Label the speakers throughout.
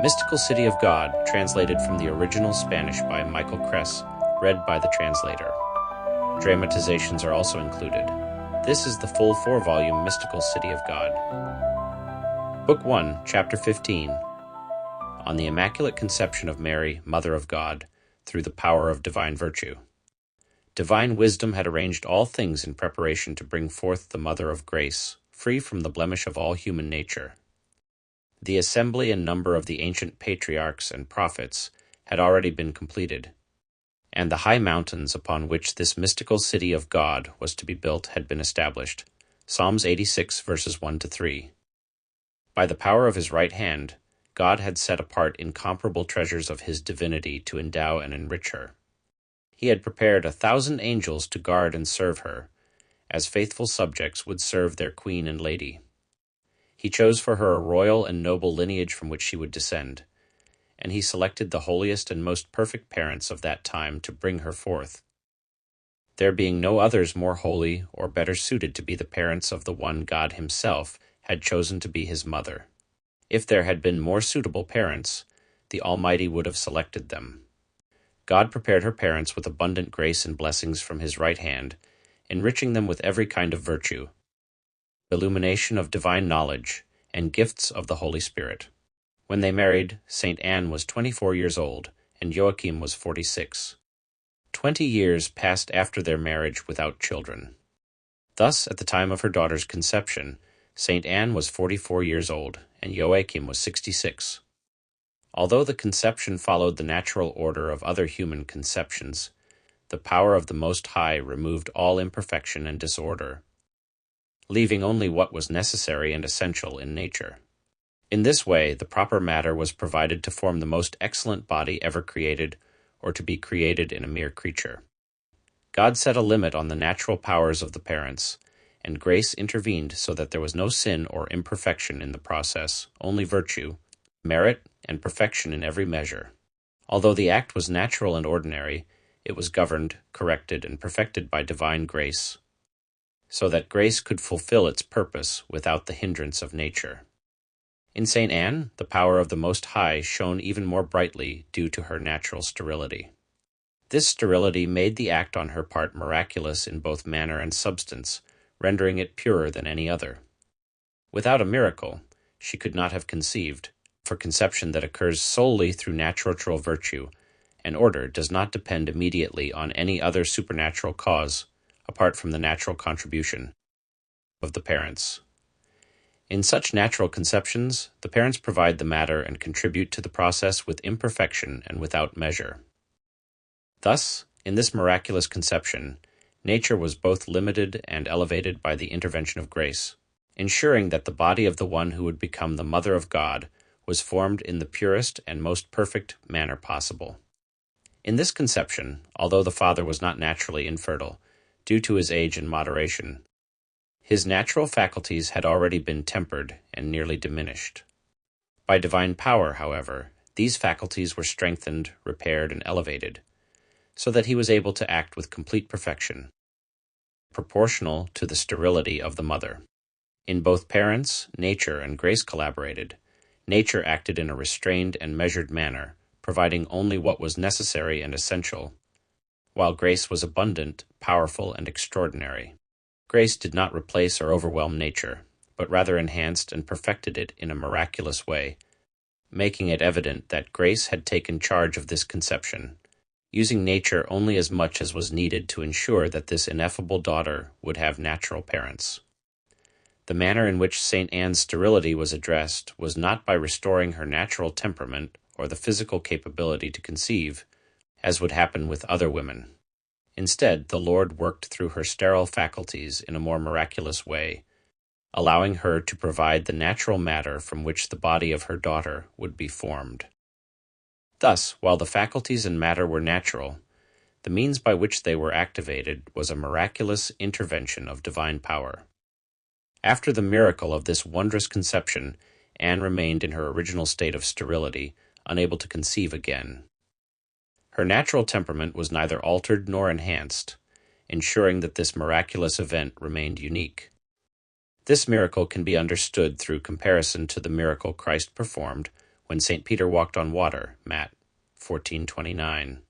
Speaker 1: Mystical City of God, translated from the original Spanish by Michael Kress, read by the translator. Dramatizations are also included. This is the full 4-volume Mystical City of God. Book 1, Chapter 15, on the Immaculate Conception of Mary, Mother of God, through the power of divine virtue. Divine wisdom had arranged all things in preparation to bring forth the Mother of Grace, free from the blemish of all human nature. The assembly and number of the ancient patriarchs and prophets had already been completed, and the high mountains upon which this mystical city of God was to be built had been established. Psalms 86, verses 1-3. By the power of his right hand, God had set apart incomparable treasures of his divinity to endow and enrich her. He had prepared 1,000 angels to guard and serve her, as faithful subjects would serve their queen and lady. He chose for her a royal and noble lineage from which she would descend, and he selected the holiest and most perfect parents of that time to bring her forth, there being no others more holy or better suited to be the parents of the one God himself had chosen to be his mother. If there had been more suitable parents, the Almighty would have selected them. God prepared her parents with abundant grace and blessings from his right hand, enriching them with every kind of virtue, illumination of divine knowledge, and gifts of the Holy Spirit. When they married, Saint Anne was 24 years old, and Joachim was 46. 20 years passed after their marriage without children. Thus, at the time of her daughter's conception, Saint Anne was 44 years old, and Joachim was 66. Although the conception followed the natural order of other human conceptions, the power of the Most High removed all imperfection and disorder, leaving only what was necessary and essential in nature. In this way, the proper matter was provided to form the most excellent body ever created, or to be created in a mere creature. God set a limit on the natural powers of the parents, and grace intervened so that there was no sin or imperfection in the process, only virtue, merit, and perfection in every measure. Although the act was natural and ordinary, it was governed, corrected, and perfected by divine grace, so that grace could fulfill its purpose without the hindrance of nature. In Saint Anne, the power of the Most High shone even more brightly due to her natural sterility. This sterility made the act on her part miraculous in both manner and substance, rendering it purer than any other. Without a miracle, she could not have conceived, for conception that occurs solely through natural virtue and order does not depend immediately on any other supernatural cause, apart from the natural contribution of the parents. In such natural conceptions, the parents provide the matter and contribute to the process with imperfection and without measure. Thus, in this miraculous conception, nature was both limited and elevated by the intervention of grace, ensuring that the body of the one who would become the Mother of God was formed in the purest and most perfect manner possible. In this conception, although the father was not naturally infertile, due to his age and moderation, his natural faculties had already been tempered and nearly diminished. By divine power, however, these faculties were strengthened, repaired, and elevated, so that he was able to act with complete perfection, proportional to the sterility of the mother. In both parents, nature and grace collaborated. Nature acted in a restrained and measured manner, providing only what was necessary and essential, while grace was abundant, powerful, and extraordinary. Grace did not replace or overwhelm nature, but rather enhanced and perfected it in a miraculous way, making it evident that grace had taken charge of this conception, using nature only as much as was needed to ensure that this ineffable daughter would have natural parents. The manner in which Saint Anne's sterility was addressed was not by restoring her natural temperament or the physical capability to conceive, as would happen with other women. Instead, the Lord worked through her sterile faculties in a more miraculous way, allowing her to provide the natural matter from which the body of her daughter would be formed. Thus, while the faculties and matter were natural, the means by which they were activated was a miraculous intervention of divine power. After the miracle of this wondrous conception, Anne remained in her original state of sterility, unable to conceive again. Her natural temperament was neither altered nor enhanced, ensuring that this miraculous event remained unique. This miracle can be understood through comparison to the miracle Christ performed when St. Peter walked on water, Matt 14:29.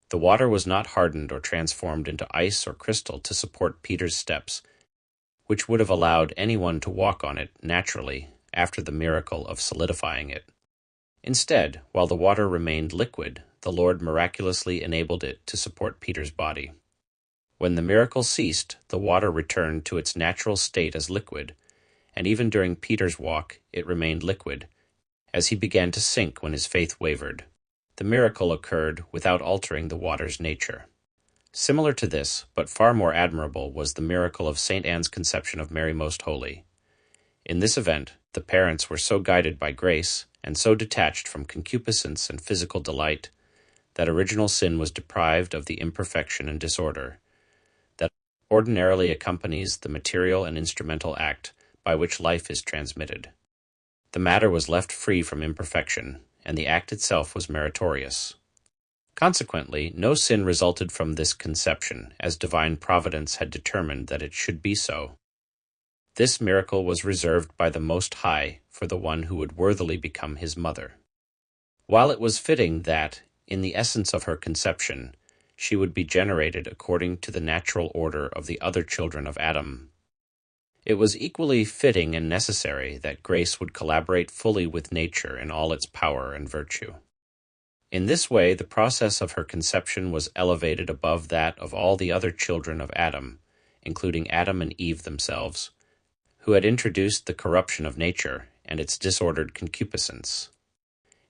Speaker 1: The water was not hardened or transformed into ice or crystal to support Peter's steps, which would have allowed anyone to walk on it naturally after the miracle of solidifying it. Instead, while the water remained liquid, the Lord miraculously enabled it to support Peter's body. When the miracle ceased, the water returned to its natural state as liquid, and even during Peter's walk, it remained liquid, as he began to sink when his faith wavered. The miracle occurred without altering the water's nature. Similar to this, but far more admirable, was the miracle of St. Anne's conception of Mary Most Holy. In this event, the parents were so guided by grace and so detached from concupiscence and physical delight that original sin was deprived of the imperfection and disorder that ordinarily accompanies the material and instrumental act by which life is transmitted. The matter was left free from imperfection, and the act itself was meritorious. Consequently, no sin resulted from this conception, as divine providence had determined that it should be so. This miracle was reserved by the Most High for the one who would worthily become his mother. While it was fitting that, in the essence of her conception, she would be generated according to the natural order of the other children of Adam, it was equally fitting and necessary that grace would collaborate fully with nature in all its power and virtue. In this way, the process of her conception was elevated above that of all the other children of Adam, including Adam and Eve themselves, who had introduced the corruption of nature and its disordered concupiscence.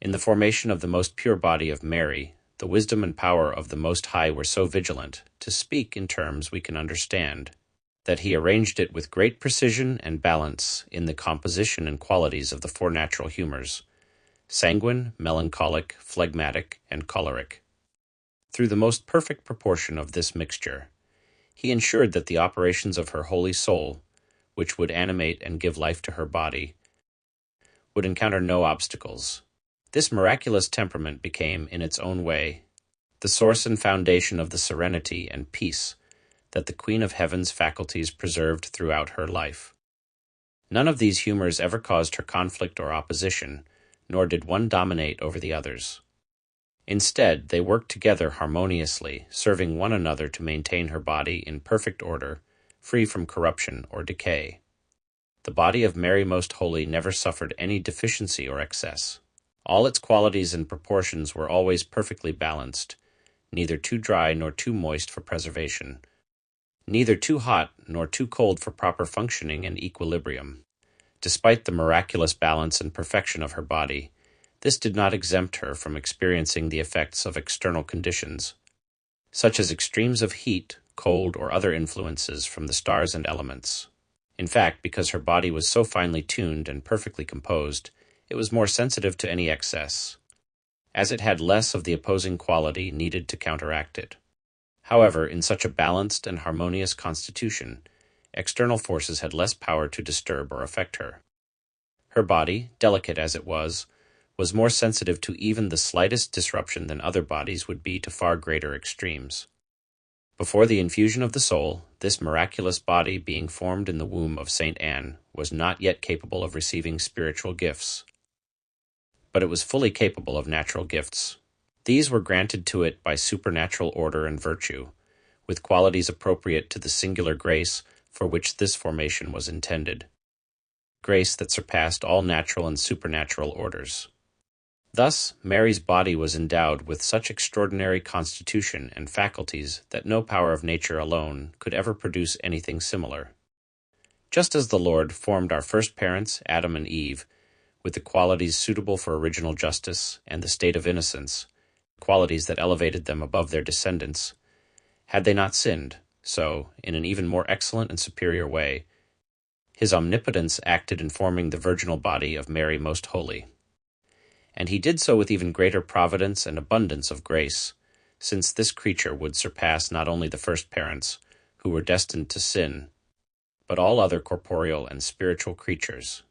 Speaker 1: In the formation of the most pure body of Mary, the wisdom and power of the Most High were so vigilant, to speak in terms we can understand, that he arranged it with great precision and balance in the composition and qualities of the four natural humors: sanguine, melancholic, phlegmatic, and choleric. Through the most perfect proportion of this mixture, he ensured that the operations of her holy soul, which would animate and give life to her body, would encounter no obstacles. This miraculous temperament became, in its own way, the source and foundation of the serenity and peace that the Queen of Heaven's faculties preserved throughout her life. None of these humors ever caused her conflict or opposition, nor did one dominate over the others. Instead, they worked together harmoniously, serving one another to maintain her body in perfect order, free from corruption or decay. The body of Mary Most Holy never suffered any deficiency or excess. All its qualities and proportions were always perfectly balanced, neither too dry nor too moist for preservation, neither too hot nor too cold for proper functioning and equilibrium. Despite the miraculous balance and perfection of her body, this did not exempt her from experiencing the effects of external conditions, such as extremes of heat, cold, or other influences from the stars and elements. In fact, because her body was so finely tuned and perfectly composed, it was more sensitive to any excess, as it had less of the opposing quality needed to counteract it. However, in such a balanced and harmonious constitution, external forces had less power to disturb or affect her. Her body, delicate as it was more sensitive to even the slightest disruption than other bodies would be to far greater extremes. Before the infusion of the soul, this miraculous body being formed in the womb of St. Anne was not yet capable of receiving spiritual gifts, but it was fully capable of natural gifts. These were granted to it by supernatural order and virtue, with qualities appropriate to the singular grace for which this formation was intended, grace that surpassed all natural and supernatural orders. Thus, Mary's body was endowed with such extraordinary constitution and faculties that no power of nature alone could ever produce anything similar. Just as the Lord formed our first parents, Adam and Eve, with the qualities suitable for original justice and the state of innocence, qualities that elevated them above their descendants, had they not sinned, so, in an even more excellent and superior way, his omnipotence acted in forming the virginal body of Mary Most Holy. And he did so with even greater providence and abundance of grace, since this creature would surpass not only the first parents, who were destined to sin, but all other corporeal and spiritual creatures.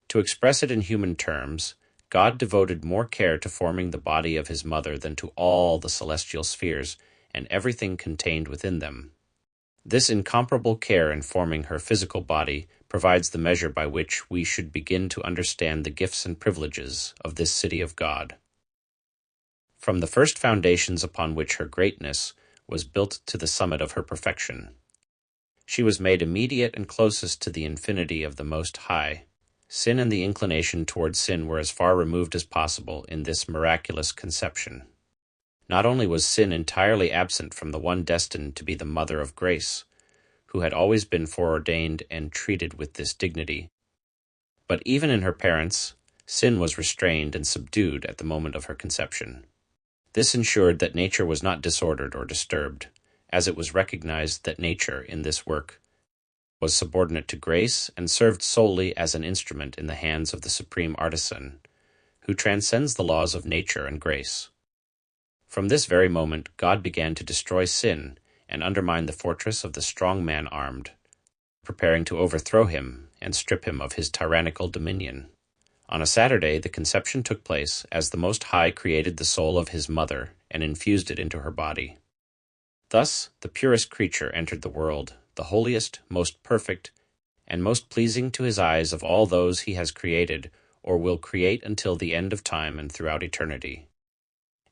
Speaker 1: To express it in human terms, God devoted more care to forming the body of his mother than to all the celestial spheres and everything contained within them. This incomparable care in forming her physical body provides the measure by which we should begin to understand the gifts and privileges of this city of God. From the first foundations upon which her greatness was built to the summit of her perfection, she was made immediate and closest to the infinity of the Most High. Sin and the inclination towards sin were as far removed as possible in this miraculous conception. Not only was sin entirely absent from the one destined to be the Mother of Grace, who had always been foreordained and treated with this dignity, but even in her parents, sin was restrained and subdued at the moment of her conception. This ensured that nature was not disordered or disturbed, as it was recognized that nature, in this work, was subordinate to grace and served solely as an instrument in the hands of the supreme artisan, who transcends the laws of nature and grace. From this very moment, God began to destroy sin and undermine the fortress of the strong man armed, preparing to overthrow him and strip him of his tyrannical dominion. On a Saturday, the conception took place as the Most High created the soul of his mother and infused it into her body. Thus, the purest creature entered the world, the holiest, most perfect, and most pleasing to his eyes of all those he has created or will create until the end of time and throughout eternity.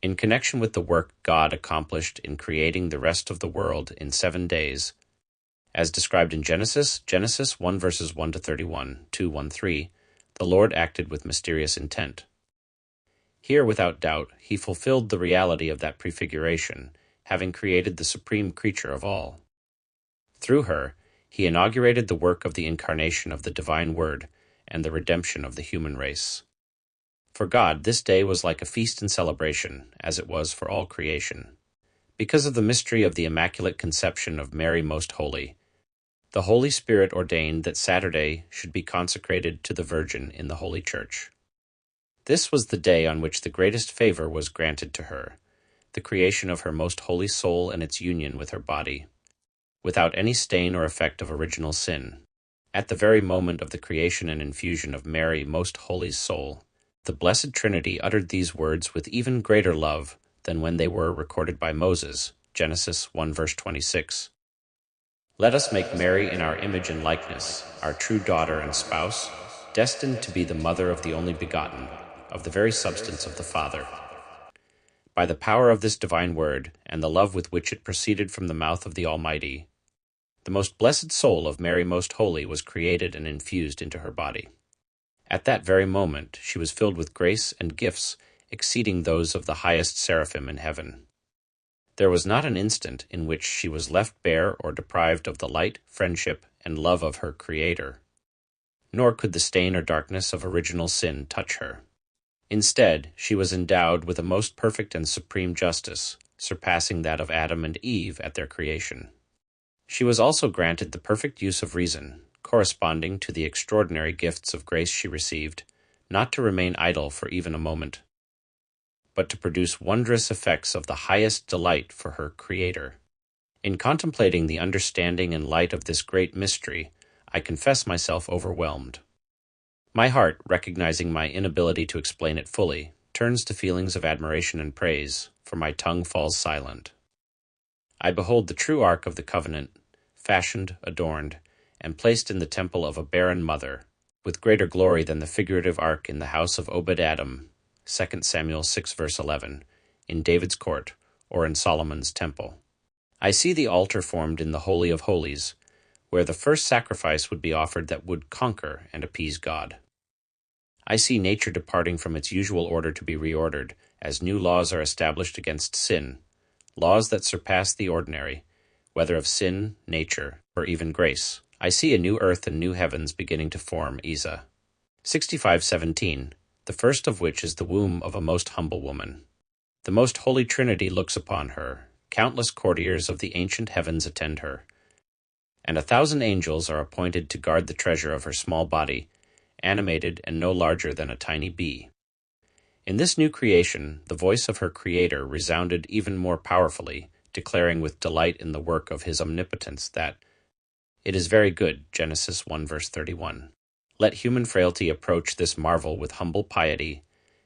Speaker 1: In connection with the work God accomplished in creating the rest of the world in 7 days, as described in Genesis 1 verses 1 to 31, 2:1-3, the Lord acted with mysterious intent. Here, without doubt, he fulfilled the reality of that prefiguration, having created the supreme creature of all. Through her, he inaugurated the work of the incarnation of the divine Word and the redemption of the human race. For God, this day was like a feast and celebration, as it was for all creation. Because of the mystery of the Immaculate Conception of Mary Most Holy, the Holy Spirit ordained that Saturday should be consecrated to the Virgin in the Holy Church. This was the day on which the greatest favor was granted to her, the creation of her most holy soul and its union with her body, without any stain or effect of original sin. At the very moment of the creation and infusion of Mary Most Holy's soul, the Blessed Trinity uttered these words with even greater love than when they were recorded by Moses, Genesis 1 verse 26. Let us make Mary in our image and likeness, our true daughter and spouse, destined to be the mother of the only begotten, of the very substance of the Father. By the power of this divine word, and the love with which it proceeded from the mouth of the Almighty, the most blessed soul of Mary Most Holy was created and infused into her body. At that very moment she was filled with grace and gifts exceeding those of the highest seraphim in heaven. There was not an instant in which she was left bare or deprived of the light, friendship, and love of her Creator, nor could the stain or darkness of original sin touch her. Instead, she was endowed with a most perfect and supreme justice, surpassing that of Adam and Eve at their creation. She was also granted the perfect use of reason, corresponding to the extraordinary gifts of grace she received, not to remain idle for even a moment, but to produce wondrous effects of the highest delight for her Creator. In contemplating the understanding and light of this great mystery, I confess myself overwhelmed. My heart, recognizing my inability to explain it fully, turns to feelings of admiration and praise, for my tongue falls silent. I behold the true Ark of the Covenant, fashioned, adorned, and placed in the temple of a barren mother, with greater glory than the figurative ark in the house of Obed-Edom, 2 Samuel 6 verse 11, in David's court, or in Solomon's temple. I see the altar formed in the Holy of Holies, where the first sacrifice would be offered that would conquer and appease God. I see nature departing from its usual order to be reordered, as new laws are established against sin, laws that surpass the ordinary, whether of sin, nature, or even grace. I see a new earth and new heavens beginning to form. Isa 65:17, the first of which is the womb of a most humble woman. The most holy Trinity looks upon her, countless courtiers of the ancient heavens attend her, and 1,000 angels are appointed to guard the treasure of her small body, animated and no larger than a tiny bee. In this new creation, the voice of her Creator resounded even more powerfully, declaring with delight in the work of his omnipotence that, "It is very good," Genesis 1 verse 31. Let human frailty approach this marvel with humble piety,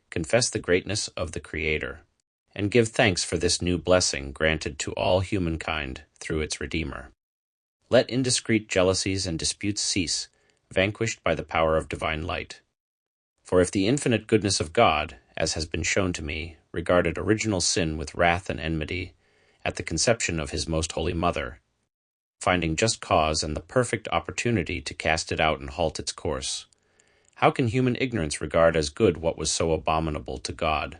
Speaker 1: confess the greatness of the Creator, and give thanks for this new blessing granted to all humankind through its Redeemer. Let indiscreet jealousies and disputes cease, vanquished by the power of divine light. For if the infinite goodness of God, as has been shown to me, regarded original sin with wrath and enmity, at the conception of his most holy mother, finding just cause and the perfect opportunity to cast it out and halt its course, how can human ignorance regard as good what was so abominable to God?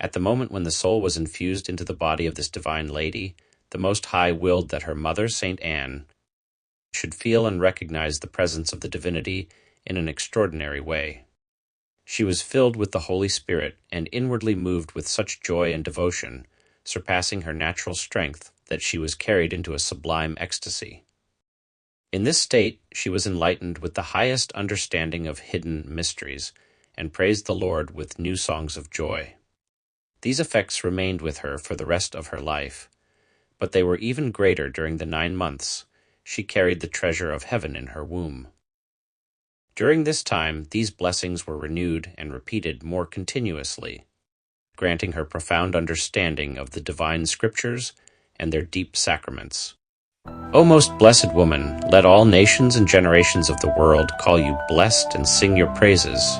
Speaker 1: At the moment when the soul was infused into the body of this divine lady, the Most High willed that her mother, Saint Anne, should feel and recognize the presence of the divinity in an extraordinary way. She was filled with the Holy Spirit and inwardly moved with such joy and devotion, surpassing her natural strength, that she was carried into a sublime ecstasy. In this state she was enlightened with the highest understanding of hidden mysteries, and praised the Lord with new songs of joy. These effects remained with her for the rest of her life, but they were even greater during the 9 months she carried the treasure of heaven in her womb. During this time these blessings were renewed and repeated more continuously, granting her profound understanding of the divine scriptures and their deep sacraments. O most blessed woman, let all nations and generations of the world call you blessed and sing your praises.